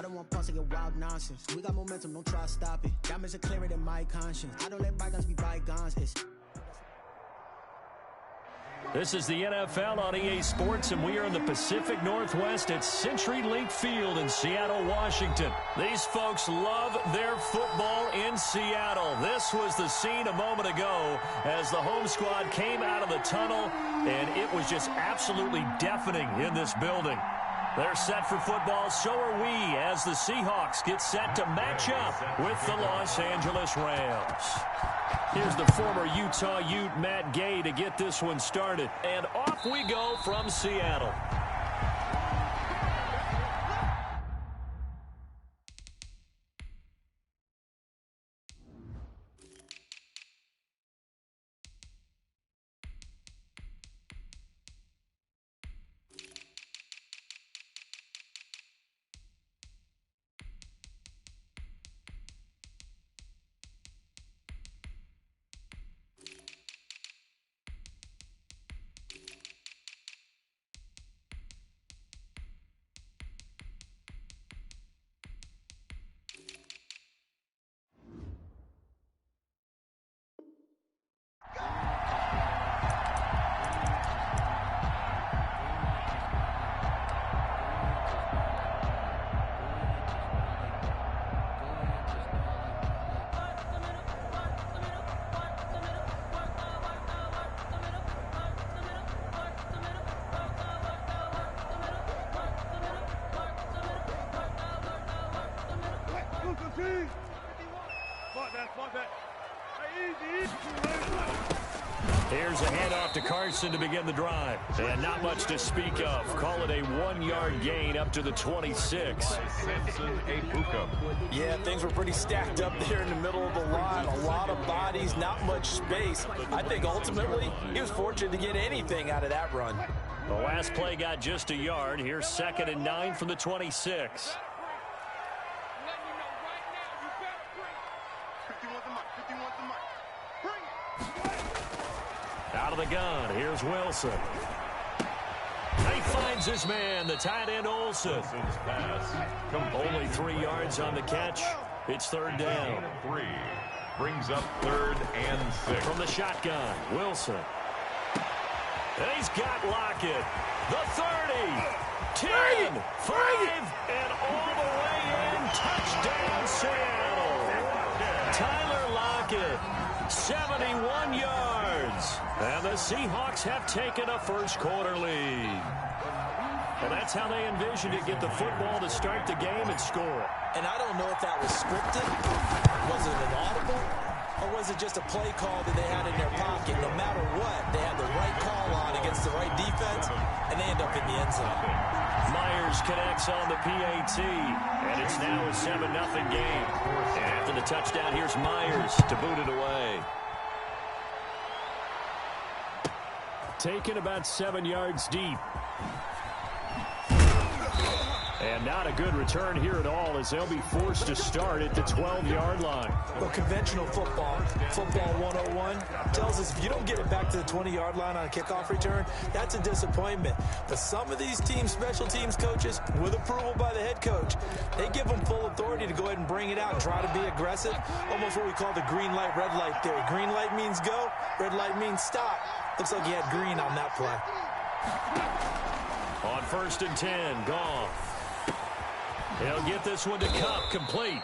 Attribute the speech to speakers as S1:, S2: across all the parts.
S1: don't want pause to get wild nonsense. We got momentum, don't try to stop it. Diamonds are clearer than my conscience. I don't let bygones be bygones.
S2: This is the NFL on EA Sports, and we are in the Pacific Northwest at CenturyLink Field in Seattle, Washington. These folks love their football in Seattle. This was the scene a moment ago as the home squad came out of the tunnel, and it was just absolutely deafening in this building. They're set for football, so are we, as the Seahawks get set to match up with the Los Angeles Rams. Here's the former Utah Ute, Matt Gay, to get this one started. And off we go from Seattle. Here's a handoff to Carson to begin the drive. And not much to speak of. Call it a 1-yard gain up to the 26.
S3: Yeah, things were pretty stacked up there in the middle of the line. A lot of bodies, not much space. I think ultimately he was fortunate to get anything out of that run.
S2: The last play got just a yard. Here's 2nd and 9 from the 26. Out of the gun, here's Wilson. He finds his man, the tight end Olsen. Only 3 yards on the catch. It's 3rd down.
S4: 3 brings up 3rd and 6.
S2: From the shotgun, Wilson. And he's got Lockett. The 30, 10, 5, and all the way in. Touchdown, Seattle. Tyler Lockett, 71 yards. And the Seahawks have taken a first-quarter lead. Well, that's how they envisioned it, get the football to start the game and score.
S3: And I don't know if that was scripted. Was it an audible? Or was it just a play call that they had in their pocket? No matter what, they had the right call on against the right defense, and they end up in the end zone.
S2: Myers connects on the PAT, and it's now a 7-0 game. And after the touchdown, here's Myers to boot it away. Taken about 7 yards deep. And not a good return here at all, as they'll be forced to start at the 12-yard line.
S3: Well, conventional football 101, tells us if you don't get it back to the 20-yard line on a kickoff return, that's a disappointment. But some of these teams, special teams coaches, with approval by the head coach, they give them full authority to go ahead and bring it out and try to be aggressive. Almost what we call the green light, red light theory. Green light means go, red light means stop. Looks like he had green on that play.
S2: On 1st and 10, Goff. He'll get this one to Cup, complete.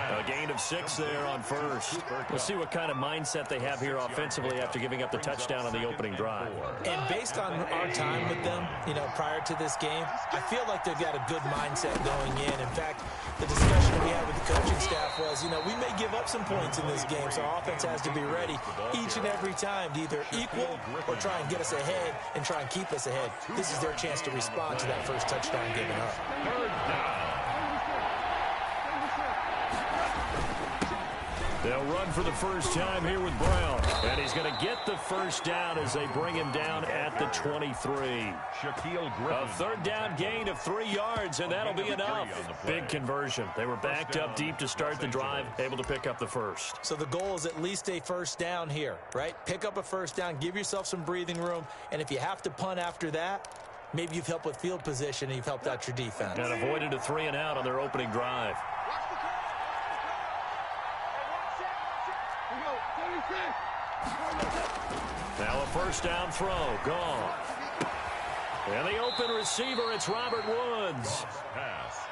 S2: A gain of 6 there on 1st. We'll see what kind of mindset they have here offensively after giving up the touchdown on the opening drive.
S3: And based on our time with them, prior to this game, I feel like they've got a good mindset going in. In fact, the discussion we had with the coaching staff was, we may give up some points in this game, so our offense has to be ready each and every time to either equal or try and get us ahead and try and keep us ahead. This is their chance to respond to that first touchdown given up.
S2: They'll run for the first time here with Brown. And he's going to get the first down as they bring him down at the 23. A 3rd down gain of 3 yards, and that'll be enough. Big conversion. They were backed up deep to start the drive, able to pick up the first.
S3: So the goal is at least a first down here, right? Pick up a first down, give yourself some breathing room, and if you have to punt after that, Maybe you've helped with field position and you've helped out your defense.
S2: And avoided a 3-and-out on their opening drive. Now a first down throw. Gone. And the open receiver, it's Robert Woods.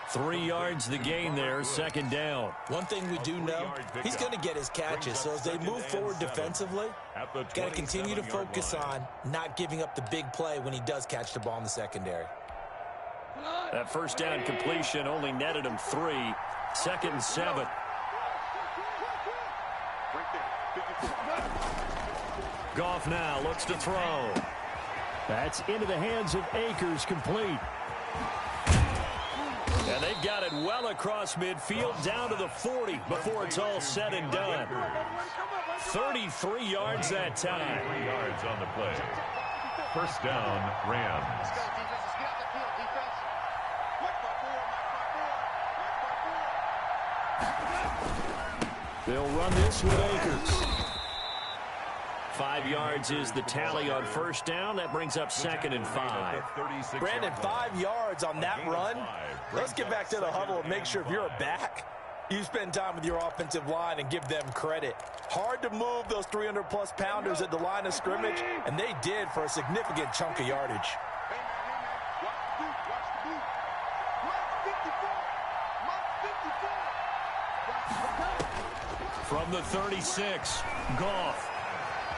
S2: 3 yards the gain there, second down.
S3: One thing we do know, he's going to get his catches. So as they move forward defensively, got to continue to focus on not giving up the big play when he does catch the ball in the secondary.
S2: That first down completion only netted him 3. 2nd and 7. Goff now looks to throw. That's into the hands of Akers, complete. And they've got it well across midfield down to the 40 before it's all said and done. 33 yards that time.
S4: 3 yards on the play. First down, Rams.
S2: They'll run this with Akers. 5 yards is the tally on first down. That brings up 2nd and 5.
S3: Brandon, 5 yards on that run. Let's get back to the huddle and make sure if you're a back, you spend time with your offensive line and give them credit. Hard to move those 300-plus pounders at the line of scrimmage, and they did for a significant chunk of yardage.
S2: From the 36, Goff.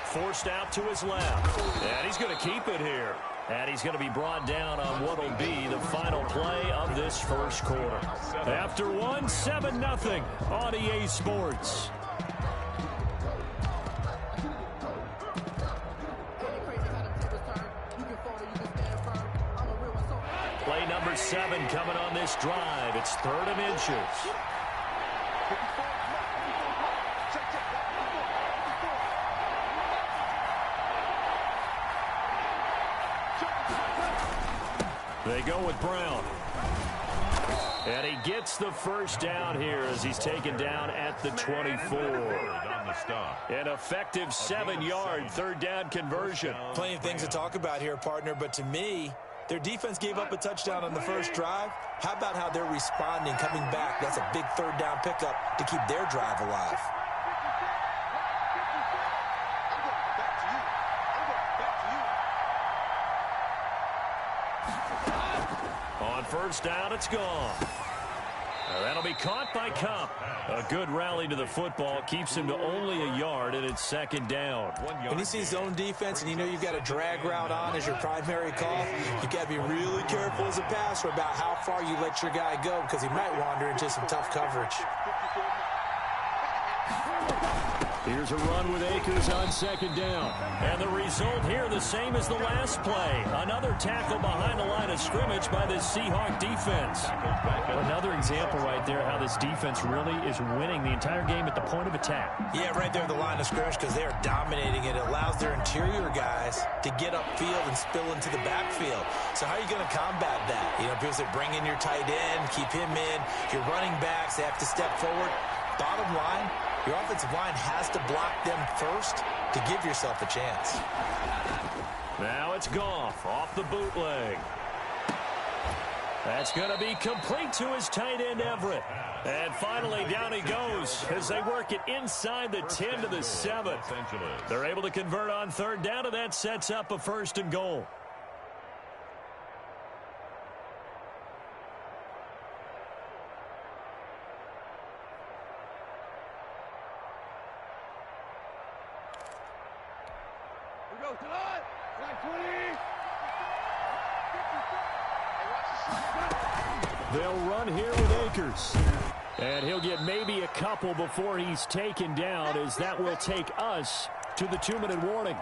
S2: Forced out to his left. And he's going to keep it here. And he's going to be brought down on what will be the final play of this first quarter. After 1, 7-0 on EA Sports. Play number 7 coming on this drive. It's 3rd and inches. They go with Brown. And he gets the first down here as he's taken down at the 24. An effective 7-yard 3rd down conversion.
S3: Plenty of things to talk about here, partner, but to me, their defense gave up a touchdown on the first drive. How about how they're responding, coming back? That's a big 3rd down pickup to keep their drive alive.
S2: On first down, it's gone. That'll be caught by Cup. A good rally to the football keeps him to only a yard, and it's 2nd down.
S3: When you see zone defense and you know you've got a drag route on as your primary call, you've got to be really careful as a passer about how far you let your guy go because he might wander into some tough coverage.
S2: Here's a run with Akers on 2nd down. And the result here the same as the last play. Another tackle behind the line of scrimmage by this Seahawk defense. Another example right there how this defense really is winning the entire game at the point of attack.
S3: Yeah, right there at the line of scrimmage because they are dominating it. It allows their interior guys to get upfield and spill into the backfield. So how are you going to combat that? You know, people say bring in your tight end, keep him in. Your running backs, they have to step forward. Bottom line, your offensive line has to block them first to give yourself a chance.
S2: Now it's Goff off the bootleg. That's going to be complete to his tight end, Everett. And finally, down he goes as they work it inside the 10 to the 7. They're able to convert on 3rd down, and that sets up a 1st and goal. They'll run here with Akers. And he'll get maybe a couple before he's taken down, as that will take us to the 2-minute warning.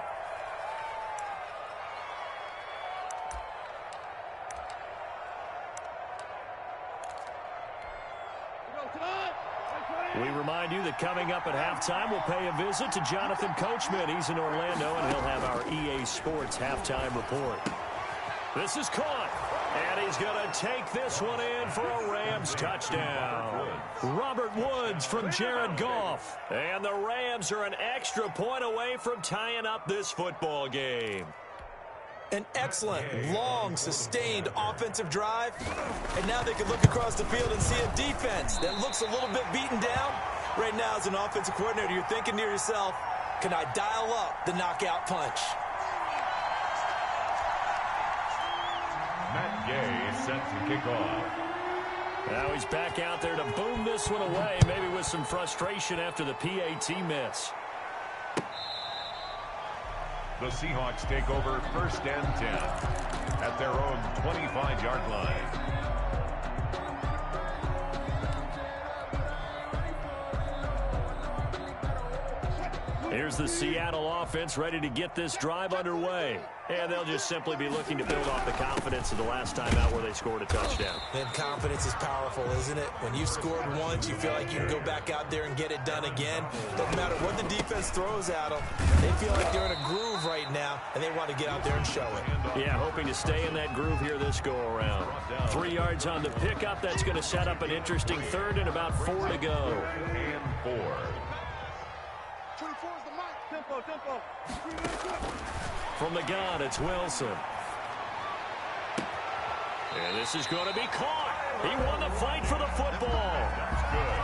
S2: We remind you that coming up at halftime, we'll pay a visit to Jonathan Coachman. He's in Orlando, and he'll have our EA Sports halftime report. This is caught, and he's going to take this one in for a Rams touchdown. Robert Woods from Jared Goff. And the Rams are an extra point away from tying up this football game.
S3: An excellent, long, sustained offensive drive. And now they can look across the field and see a defense that looks a little bit beaten down. Right now, as an offensive coordinator, you're thinking to yourself, can I dial up the knockout punch?
S4: Matt Gay set to kick off.
S2: Now he's back out there to boom this one away, maybe with some frustration after the PAT miss.
S4: The Seahawks take over 1st and 10 at their own 25-yard line.
S2: Here's the Seattle offense ready to get this drive underway. And they'll just simply be looking to build off the confidence of the last time out where they scored a touchdown.
S3: And confidence is powerful, isn't it? When you've scored once, you feel like you can go back out there and get it done again. Doesn't matter what the defense throws at them. They feel like they're in a groove right now, and they want to get out there and show it.
S2: Yeah, hoping to stay in that groove here this go-around. 3 yards on the pickup. That's going to set up an interesting third and about 4 to go.
S4: And 4.
S2: From the gun, it's Wilson. And this is going to be caught. He won the fight for the football.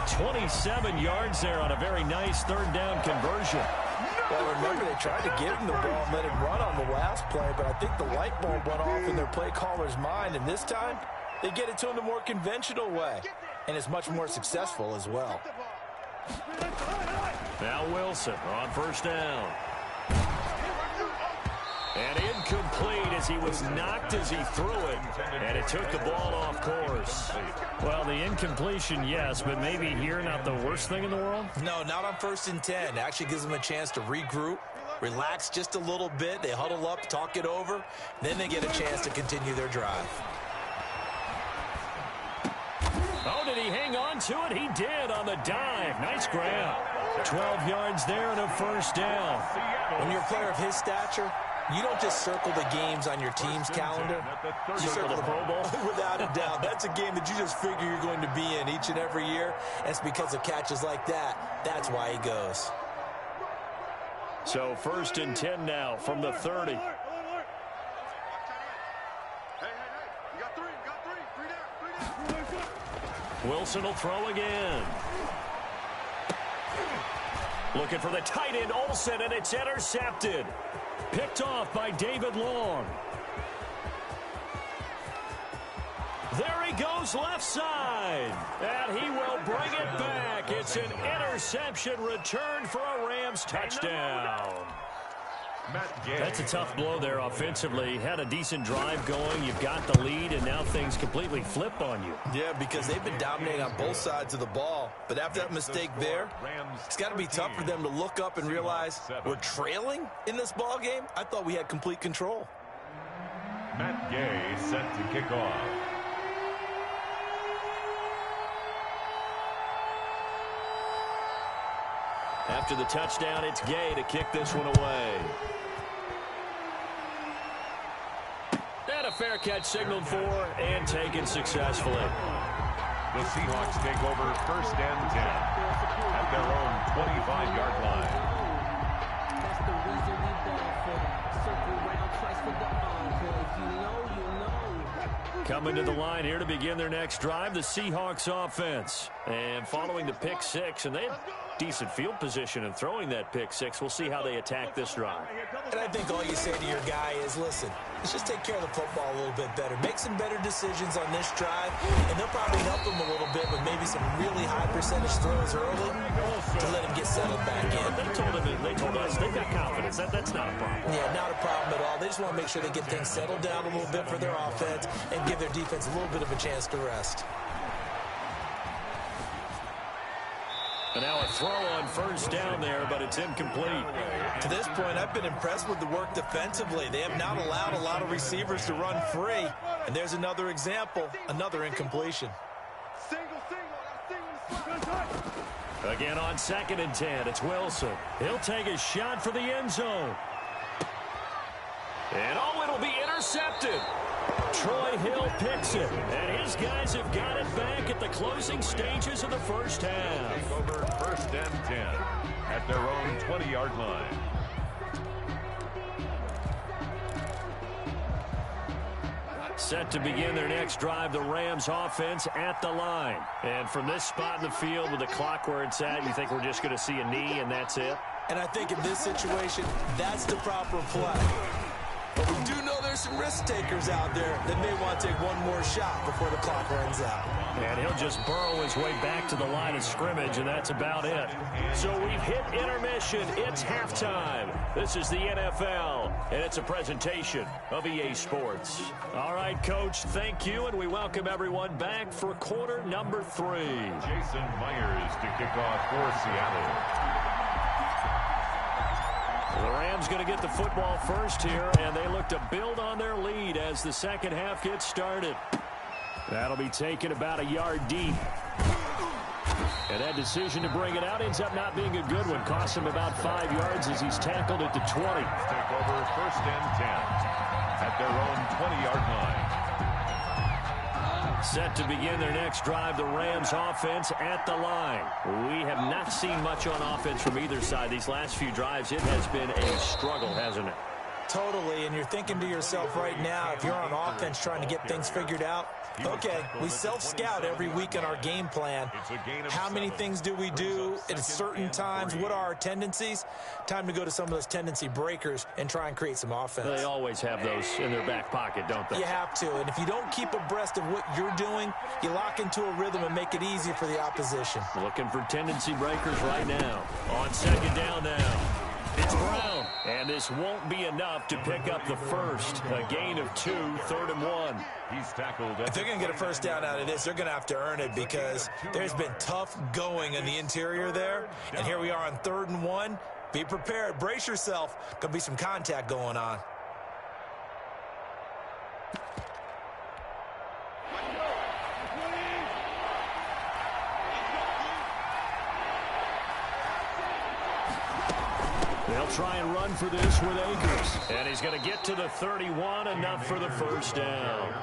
S2: 27 yards there on a very nice 3rd down conversion.
S3: Well, remember, they tried to give him the ball and let him run on the last play, but I think the light bulb went off in their play caller's mind, and this time they get it to him the more conventional way, and it's much more successful as well.
S2: Now Wilson on 1st down. And incomplete as he was knocked as he threw it. And it took the ball off course. Well, the incompletion, yes, but maybe here not the worst thing in the world?
S3: No, not on 1st and 10. It actually gives them a chance to regroup, relax just a little bit. They huddle up, talk it over. Then they get a chance to continue their drive.
S2: Oh, did he hang on to it? He did on the dive. Nice grab. 12 yards there and a 1st down.
S3: When you're a player of his stature, you don't just circle the games on your team's calendar. You circle the Pro Bowl. Without a doubt. That's a game that you just figure you're going to be in each and every year. And it's because of catches like that. That's why he goes.
S2: So 1st and 10 now from the 30. Wilson will throw again. Looking for the tight end, Olsen, and it's intercepted. Picked off by David Long. There he goes left side. And he will bring it back. It's an interception return for a Rams touchdown. That's a tough blow there offensively. Had a decent drive going. You've got the lead, and now things completely flip on you.
S3: Yeah, because they've been dominating on both sides of the ball. But after that mistake there, it's got to be tough for them to look up and realize we're trailing in this ball game. I thought we had complete control.
S4: Matt Gay set to kick off.
S2: After the touchdown, it's Gay to kick this one away. And a fair catch signaled for and taken successfully.
S4: The Seahawks take over 1st and 10 at their own 25-yard line.
S5: That's the reason we ball for them. Circle around twice for the encore. If you know, you know.
S2: Coming to the line here to begin their next drive, the Seahawks offense. And following the pick 6, and they had decent field position and throwing that pick 6. We'll see how they attack this drive.
S3: And I think all you say to your guy is, listen, let's just take care of the football a little bit better. Make some better decisions on this drive, and they'll probably help him a little bit with maybe some really high percentage throws early to let him get settled back in.
S2: They told us they've got confidence. That's not a problem.
S3: Yeah, not a problem at all. They just want to make sure they get things settled down a little bit for their offense and give their defense a little bit of a chance to rest.
S2: And now a throw on 1st down there, but it's incomplete.
S3: To this point, I've been impressed with the work defensively. They have not allowed a lot of receivers to run free. And there's another example, another incompletion.
S2: Again on 2nd and 10, it's Wilson. He'll take a shot for the end zone. And it'll be intercepted. Troy Hill picks it, and his guys have got it back at the closing stages of the 1st half.
S4: Take over 1st and 10 at their own 20-yard line.
S2: Set to begin their next drive, the Rams offense at the line. And from this spot in the field with the clock where it's at, you think we're just going to see a knee and that's it?
S3: And I think in this situation, that's the proper play. But we do know there's some risk takers out there that may want to take one more shot before the clock runs out.
S2: And he'll just burrow his way back to the line of scrimmage, and that's about it. So we've hit intermission. It's halftime. This is the NFL, and it's a presentation of EA Sports. All right, Coach, thank you, and we welcome everyone back for quarter number 3.
S4: Jason Myers to kick off for Seattle.
S2: The Rams going to get the football first here, and they look to build on their lead as the second half gets started. That'll be taken about a yard deep. And that decision to bring it out ends up not being a good one. Costs him about 5 yards as he's tackled at the 20.
S4: Take over first and 10 at their own 20-yard line.
S2: Set to begin their next drive, the Rams offense at the line. We have not seen much on offense from either side. These last few drives, it has been a struggle, hasn't it?
S3: Totally, and you're thinking to yourself right now, if you're on offense trying to get things figured out, okay, we self-scout every week in our game plan. How many things do we do at certain times? What are our tendencies? Time to go to some of those tendency breakers and try and create some offense.
S2: They always have those in their back pocket, don't they?
S3: You have to, and if you don't keep abreast of what you're doing, you lock into a rhythm and make it easy for the opposition.
S2: Looking for tendency breakers right now. On second down now. It's Brown, and this won't be enough to pick up the first. A gain of 2, 3rd and 1.
S4: He's tackled.
S3: If they're going to get a first down out of this, they're going to have to earn it because there's been tough going in the interior there. And here we are on 3rd and 1. Be prepared. Brace yourself. Going to be some contact going on.
S2: They'll try and run for this with Akers. And he's going to get to the 31, enough for the first down.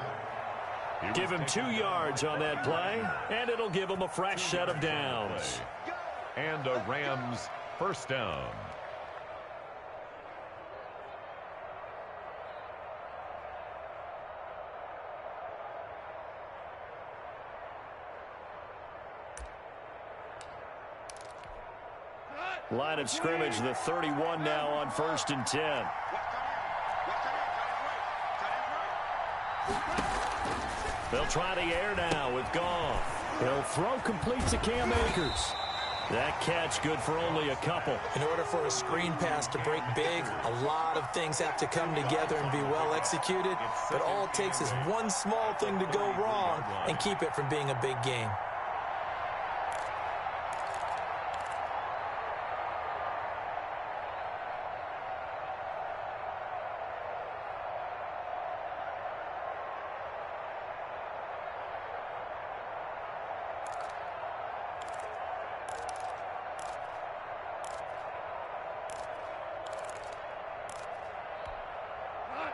S2: Give him 2 yards on that play, and it'll give him a fresh set of downs.
S4: And a Rams first down.
S2: Line of scrimmage, the 31 now on 1st and 10. They'll try the air now with Goff. He'll throw complete to Cam Akers. That catch good for only a couple.
S3: In order for a screen pass to break big, a lot of things have to come together and be well executed. But all it takes is one small thing to go wrong and keep it from being a big game.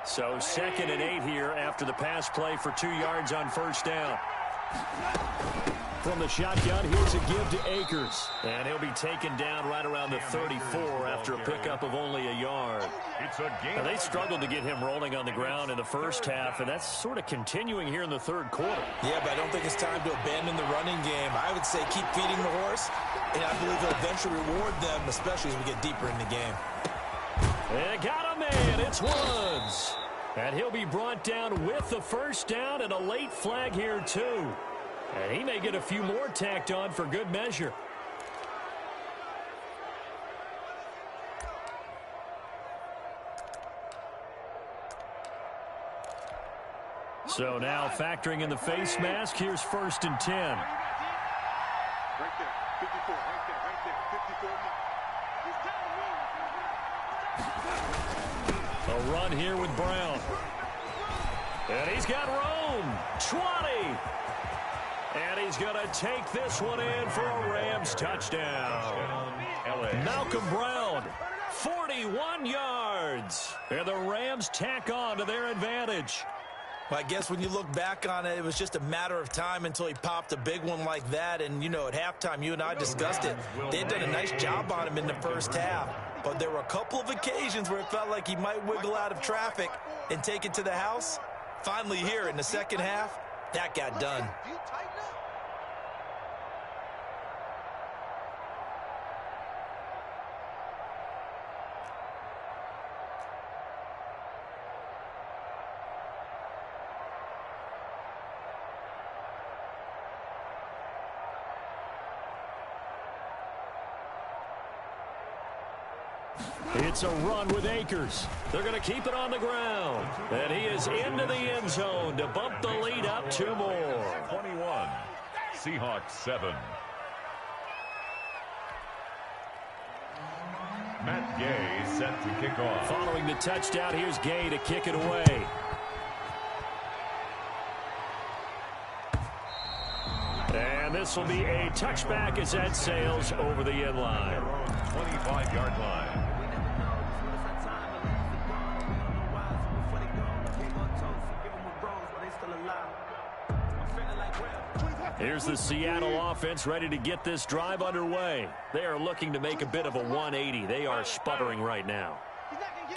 S2: So 2nd and 8 here after the pass play for 2 yards on 1st down. From the shotgun, here's a give to Akers. And he'll be taken down right around the 34 after a pickup of only a yard. Now, they struggled to get him rolling on the ground in the first half, and that's sort of continuing here in the 3rd quarter.
S3: Yeah, but I don't think it's time to abandon the running game. I would say keep feeding the horse, and I believe he'll eventually reward them, especially as we get deeper in the game.
S2: They got a man. It's Woods. And he'll be brought down with the first down and a late flag here, too. And he may get a few more tacked on for good measure. So now factoring in the face mask, here's 1st and 10.
S6: Right there, 54, right there, 54.
S2: A run here with Brown. And he's got Rome. 20. And he's going to take this one in for a Rams touchdown. Malcolm Brown, 41 yards. And the Rams tack on to their advantage.
S3: Well, I guess when you look back on it, it was just a matter of time until he popped a big one like that. And, you know, at halftime, you and I discussed it. They had done a nice job on him in the first half. But there were a couple of occasions where it felt like he might wiggle out of traffic and take it to the house. finally here in the second half, that got done.
S2: It's a run with Akers. They're going to keep it on the ground. And he is into the end zone to bump the lead up 2 more.
S4: 21, Seahawks 7. Matt Gay set to kick off.
S2: Following the touchdown, here's Gay to kick it away. And this will be a touchback as that sails over the end line.
S4: 25-yard line.
S2: Here's the Seattle offense ready to get this drive underway. They are looking to make a bit of a 180. They are sputtering right now.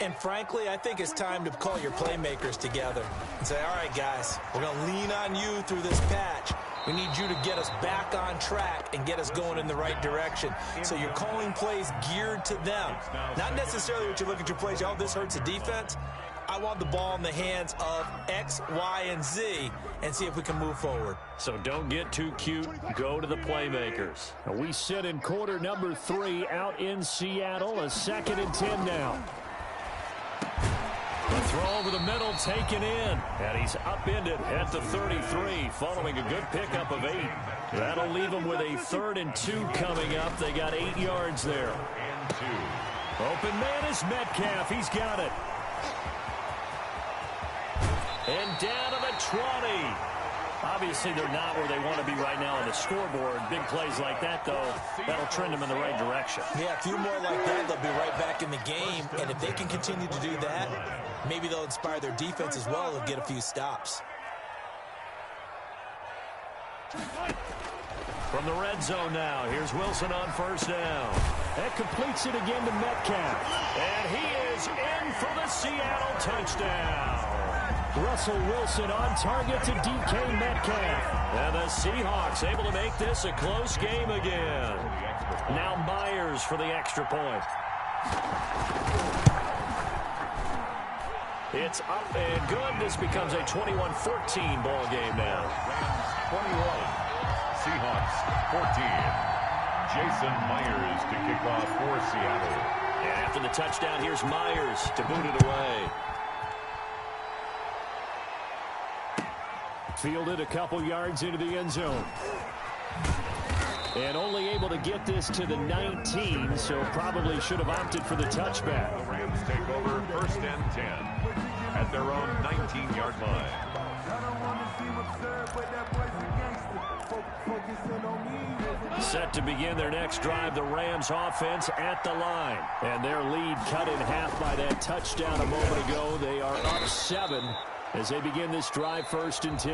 S3: And frankly, I think it's time to call your playmakers together and say, all right, guys, we're going to lean on you through this patch. We need you to get us back on track and get us going in the right direction. So you're calling plays geared to them. Not necessarily what you look at your plays, oh, this hurts the defense. I want the ball in the hands of X, Y, and Z and see if we can move forward.
S2: So don't get too cute. Go to the playmakers. We sit in quarter number 3 out in Seattle. A 2nd and 10 now. The throw over the middle taken in. And he's upended at the 33 following a good pickup of 8. That'll leave him with a 3rd and 2 coming up. They got 8 yards there.
S4: And 2.
S2: Open man is Metcalf. He's got it. And down to the 20. Obviously, they're not where they want to be right now on the scoreboard. Big plays like that, though, that'll trend them in the right direction.
S3: Yeah, a few more like that, they'll be right back in the game. And if they can continue to do that, maybe they'll inspire their defense as well and get a few stops.
S2: From the red zone now, here's Wilson on 1st down. That completes it again to Metcalf. And he is in for the Seattle touchdown. Russell Wilson on target to DK Metcalf. And the Seahawks able to make this a close game again. Now Myers for the extra point. It's up and good. This becomes a 21-14 ball game now.
S4: Rams 21, Seahawks 14. Jason Myers to kick off for Seattle.
S2: And after the touchdown, here's Myers to boot it away. Fielded a couple yards into the end zone. And only able to get this to the 19, so probably should have opted for the touchback.
S4: The Rams take over 1st and 10 at their own 19-yard line.
S2: Set to begin their next drive, the Rams offense at the line. And their lead cut in half by that touchdown a moment ago. They are up 7 as they begin this drive 1st and 10.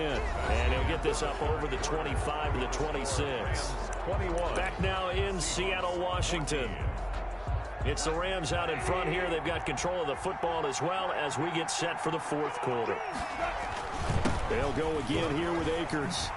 S2: And he'll get this up over the 25 to the 26.
S4: 21.
S2: Back now in Seattle, Washington. It's the Rams out in front here. They've got control of the football as well as we get set for the 4th quarter. They'll go again here with Akers.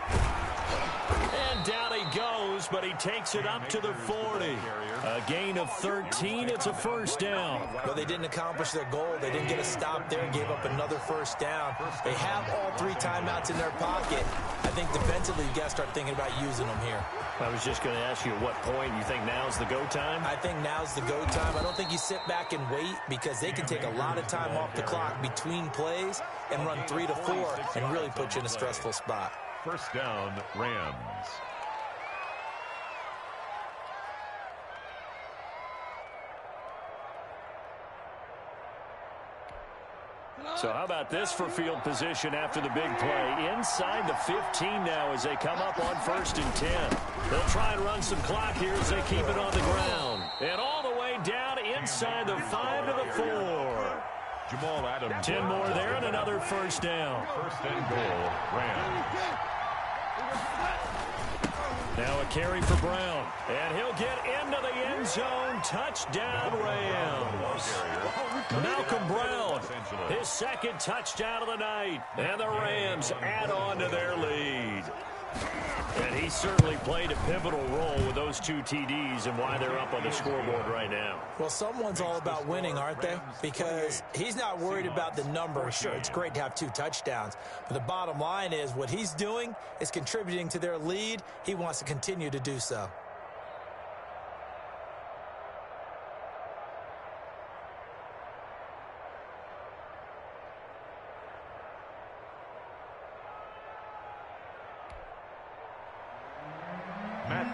S2: And down he goes, but he takes it up to the 40. A gain of 13. It's a 1st down.
S3: Well, they didn't accomplish their goal. They didn't get a stop there and gave up another 1st down. They have all 3 timeouts in their pocket. I think defensively you've got to start thinking about using them here.
S2: I was just going to ask you at what point you think now's the go time?
S3: I think now's the go time. I don't think you sit back and wait because they can take a lot of time off the clock between plays and run 3 to 4 and really put you in a stressful spot.
S4: 1st down, Rams.
S2: So how about this for field position after the big play? Inside the 15 now as they come up on 1st and 10. They'll try and run some clock here as they keep it on the ground. And all the way down inside the 5 to the 4.
S4: Jamal Adams.
S2: 10 more there and another 1st down.
S4: 1st and goal, Rams.
S2: Now a carry for Brown, and he'll get into the end zone. Touchdown, Rams. Malcolm Brown, his second touchdown of the night, and the Rams add on to their lead. And he certainly played a pivotal role with those two TDs and why they're up on the scoreboard right now.
S3: Well, someone's all about winning, aren't they? Because he's not worried about the number. Sure, it's great to have 2 touchdowns. But the bottom line is what he's doing is contributing to their lead. He wants to continue to do so.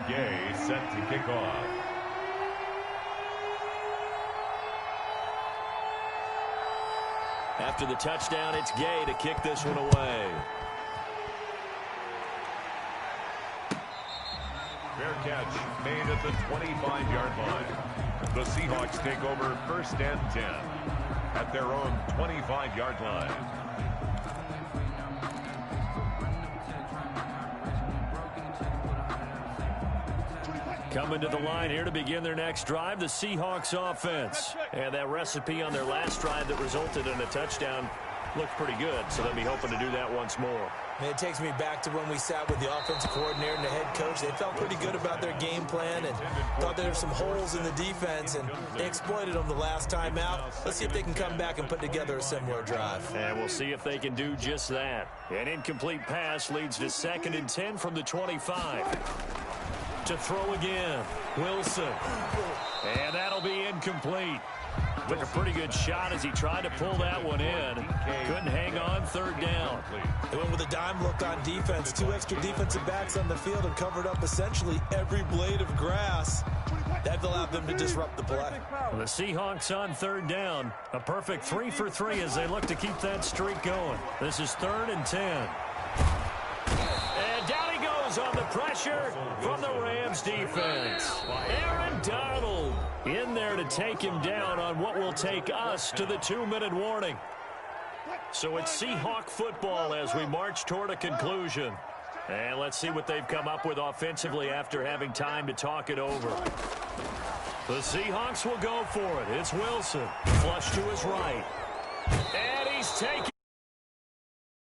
S4: Gay set to kick off.
S2: After the touchdown, it's Gay to kick this one away.
S4: Fair catch made at the 25-yard line. The Seahawks take over 1st and 10 at their own 25-yard line.
S2: Coming to the line here to begin their next drive, the Seahawks offense. And that recipe on their last drive that resulted in a touchdown looked pretty good, so they'll be hoping to do that once more.
S3: And it takes me back to when we sat with the offensive coordinator and the head coach. They felt pretty good about their game plan and thought there were some holes in the defense, and they exploited them the last time out. Let's see if they can come back and put together a similar drive.
S2: And we'll see if they can do just that. An incomplete pass leads to 2nd and 10 from the 25. To throw again, Wilson. And that'll be incomplete. Took a pretty good shot as he tried to pull that one in. Couldn't hang on, 3rd down.
S3: They went with a dime look on defense. 2 extra defensive backs on the field and covered up essentially every blade of grass. That allowed them to disrupt the play.
S2: The Seahawks on 3rd down. A perfect 3 for 3 as they look to keep that streak going. This is 3rd and 10. And down he goes on the pressure from the Rams defense. Aaron Donald in there to take him down on what will take us to the 2-minute warning. So it's Seahawk football as we march toward a conclusion. And let's see what they've come up with offensively after having time to talk it over. The Seahawks will go for it. It's Wilson. Flush to his right. And he's taken.